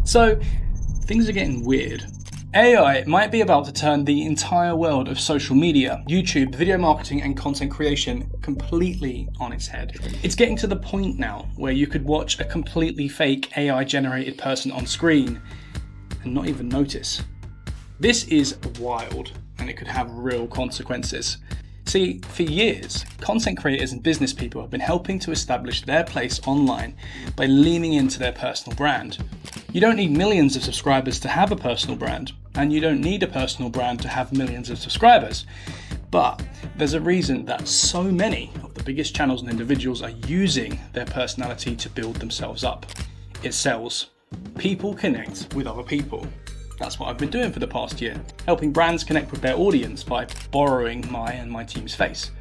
So, things are getting weird. AI might be about to turn the entire world of social media, YouTube, video marketing and content creation completely on its head. It's getting to the point now where you could watch a completely fake AI generated person on screen and not even notice. This is wild and it could have real consequences. See, for years, content creators and business people have been helping to establish their place online by leaning into their personal brand. You don't need millions of subscribers to have a personal brand, and you don't need a personal brand to have millions of subscribers. But there's a reason that so many of the biggest channels and individuals are using their personality to build themselves up. It sells. People connect with other people. That's what I've been doing for the past year, helping brands connect with their audience by borrowing my and my team's face.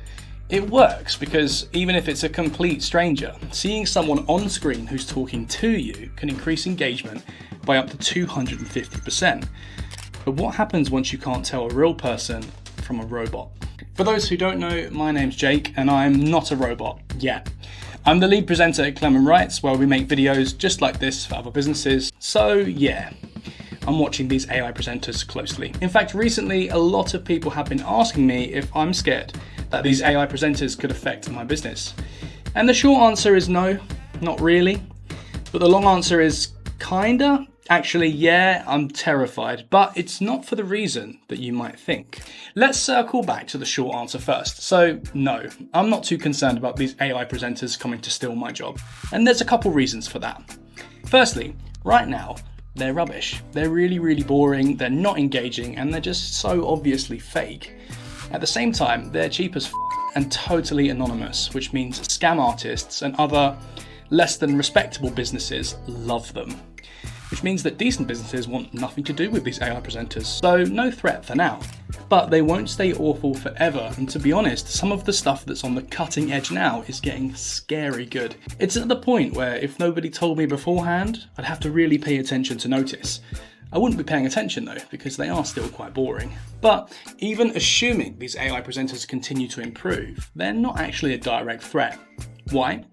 It works because even if it's a complete stranger, seeing someone on screen who's talking to you can increase engagement by up to 250%. But what happens once you can't tell a real person from a robot? For those who don't know, my name's Jake and I'm not a robot yet. I'm the lead presenter at Clement Wrights, where we make videos just like this for other businesses. So yeah, I'm watching these AI presenters closely. In fact, recently a lot of people have been asking me if I'm scared that these AI presenters could affect my business. And the short answer is no, not really. But the long answer is kinda. Actually, yeah, I'm terrified, but it's not for the reason that you might think. Let's circle back to the short answer first. So no, I'm not too concerned about these AI presenters coming to steal my job. And there's a couple reasons for that. Firstly, right now, they're rubbish. They're really boring, they're not engaging, and they're just so obviously fake. At the same time, they're cheap as and totally anonymous, which means scam artists and other less than respectable businesses love them. Which means that decent businesses want nothing to do with these AI presenters, so no threat for now. But they won't stay awful forever, and to be honest, some of the stuff that's on the cutting edge now is getting scary good. It's at the point where if nobody told me beforehand, I'd have to really pay attention to notice. I wouldn't be paying attention though, because they are still quite boring. But even assuming these AI presenters continue to improve, they're not actually a direct threat. Why?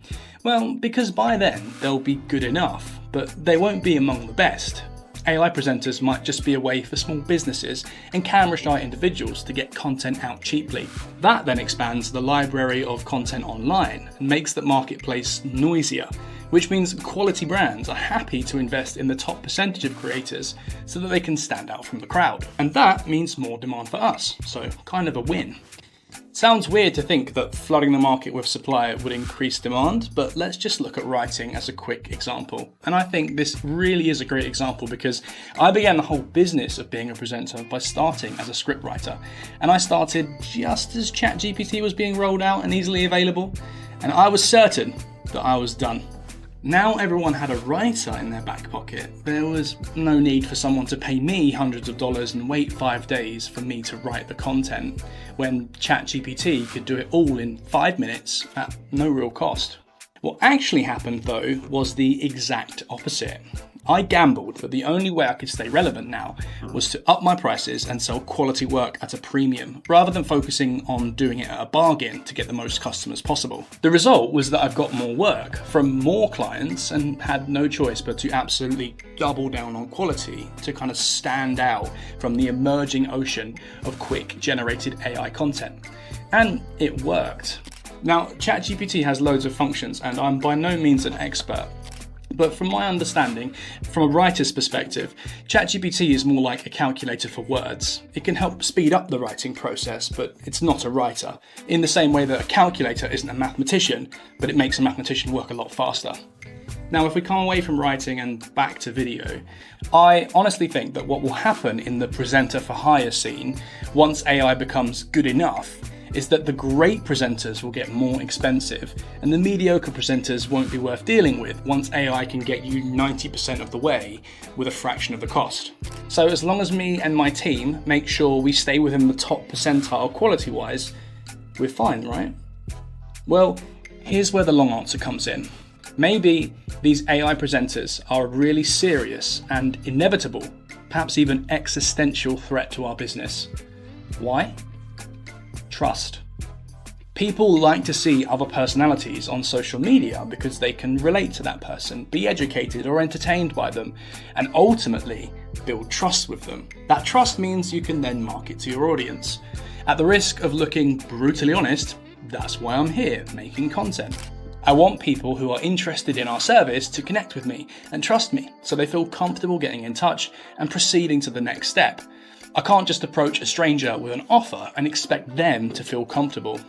Well, because by then they'll be good enough, but they won't be among the best. AI presenters might just be a way for small businesses and camera-shy individuals to get content out cheaply. That then expands the library of content online and makes the marketplace noisier, which means quality brands are happy to invest in the top percentage of creators so that they can stand out from the crowd. And that means more demand for us, so kind of a win. Sounds weird to think that flooding the market with supply would increase demand, but let's just look at writing as a quick example. And I think this really is a great example because I began the whole business of being a presenter by starting as a scriptwriter. And I started just as ChatGPT was being rolled out and easily available, and I was certain that I was done. Now everyone had a writer in their back pocket. There was no need for someone to pay me hundreds of dollars and wait 5 days for me to write the content, when ChatGPT could do it all in 5 minutes at no real cost. What actually happened though was the exact opposite. I gambled, but the only way I could stay relevant now was to up my prices and sell quality work at a premium, rather than focusing on doing it at a bargain to get the most customers possible. The result was that I've got more work from more clients and had no choice but to absolutely double down on quality to kind of stand out from the emerging ocean of quick generated AI content. And it worked. Now, ChatGPT has loads of functions and I'm by no means an expert. But from my understanding, from a writer's perspective, ChatGPT is more like a calculator for words. It can help speed up the writing process, but it's not a writer, in the same way that a calculator isn't a mathematician, but it makes a mathematician work a lot faster. Now, if we come away from writing and back to video, I honestly think that what will happen in the presenter for hire scene, once AI becomes good enough, is that the great presenters will get more expensive and the mediocre presenters won't be worth dealing with once AI can get you 90% of the way with a fraction of the cost. So as long as me and my team make sure we stay within the top percentile quality-wise, we're fine, right? Well, here's where the long answer comes in. Maybe these AI presenters are a really serious and inevitable, perhaps even existential threat to our business. Why? Trust. People like to see other personalities on social media because they can relate to that person, be educated or entertained by them, and ultimately build trust with them. That trust means you can then market to your audience. At the risk of looking brutally honest, that's why I'm here, making content. I want people who are interested in our service to connect with me and trust me, so they feel comfortable getting in touch and proceeding to the next step. I can't just approach a stranger with an offer and expect them to feel comfortable.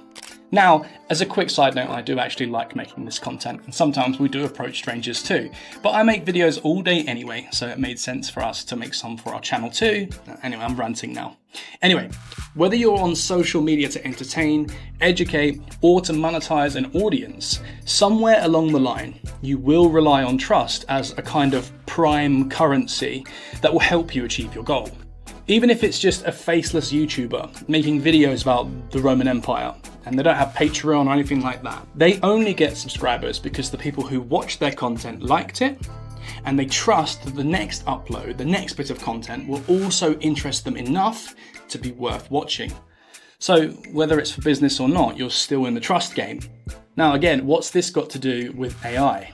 Now, as a quick side note, I do actually like making this content, and sometimes we do approach strangers too, but I make videos all day anyway, so it made sense for us to make some for our channel too. Anyway, I'm ranting now. Anyway, whether you're on social media to entertain, educate, or to monetize an audience, somewhere along the line, you will rely on trust as a kind of prime currency that will help you achieve your goal. Even if it's just a faceless YouTuber making videos about the Roman Empire, and they don't have Patreon or anything like that, they only get subscribers because the people who watched their content liked it, and they trust that the next upload, the next bit of content, will also interest them enough to be worth watching. So whether it's for business or not, you're still in the trust game. Now again, what's this got to do with AI?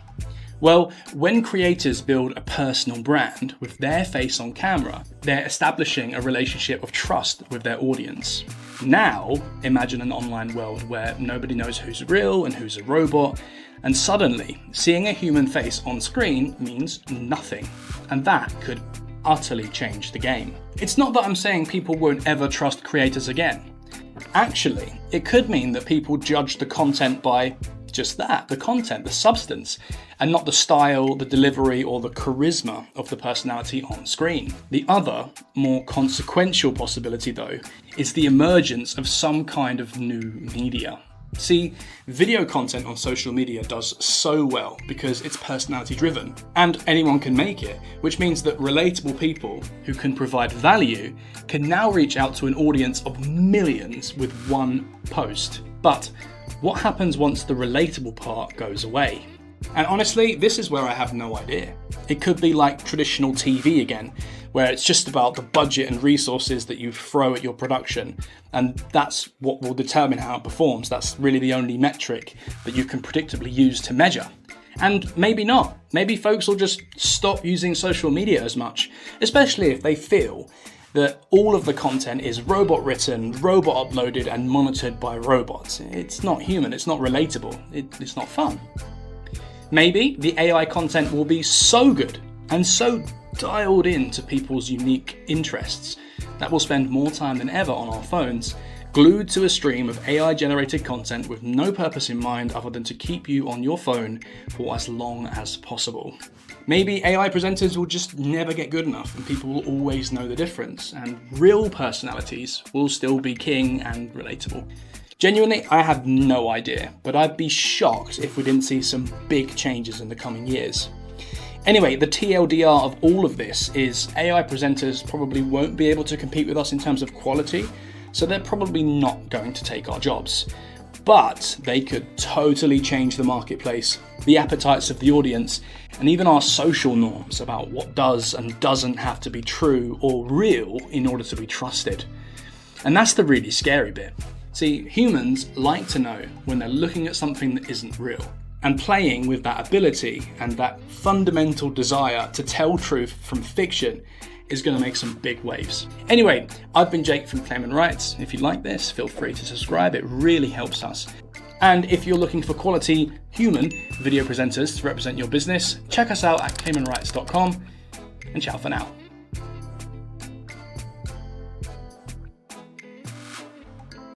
Well, when creators build a personal brand with their face on camera, they're establishing a relationship of trust with their audience. Now, imagine an online world where nobody knows who's real and who's a robot, and suddenly, seeing a human face on screen means nothing, and that could utterly change the game. It's not that I'm saying people won't ever trust creators again. Actually, it could mean that people judge the content by just that, the content, the substance, and not the style, the delivery, or the charisma of the personality on screen. The other, more consequential possibility though, is the emergence of some kind of new media. See, video content on social media does so well because it's personality driven, and anyone can make it, which means that relatable people who can provide value can now reach out to an audience of millions with one post. But what happens once the relatable part goes away? And honestly, this is where I have no idea. It could be like traditional TV again, where it's just about the budget and resources that you throw at your production, and that's what will determine how it performs. That's really the only metric that you can predictably use to measure. And maybe not. Maybe folks will just stop using social media as much, especially if they feel that all of the content is robot written, robot uploaded, and monitored by robots. It's not human, it's not relatable, it's not fun. Maybe the AI content will be so good and so dialed in to people's unique interests that we'll spend more time than ever on our phones, glued to a stream of AI-generated content with no purpose in mind other than to keep you on your phone for as long as possible. Maybe AI presenters will just never get good enough and people will always know the difference, and real personalities will still be king and relatable. Genuinely, I have no idea, but I'd be shocked if we didn't see some big changes in the coming years. Anyway, the TLDR of all of this is AI presenters probably won't be able to compete with us in terms of quality, so they're probably not going to take our jobs. But they could totally change the marketplace, the appetites of the audience, and even our social norms about what does and doesn't have to be true or real in order to be trusted. And that's the really scary bit. See, humans like to know when they're looking at something that isn't real, and playing with that ability and that fundamental desire to tell truth from fiction is going to make some big waves. Anyway, I've been Jake from Claimant Rights. If you like this, feel free to subscribe, it really helps us. And if you're looking for quality human video presenters to represent your business, check us out at claimantrights.com, and ciao for now.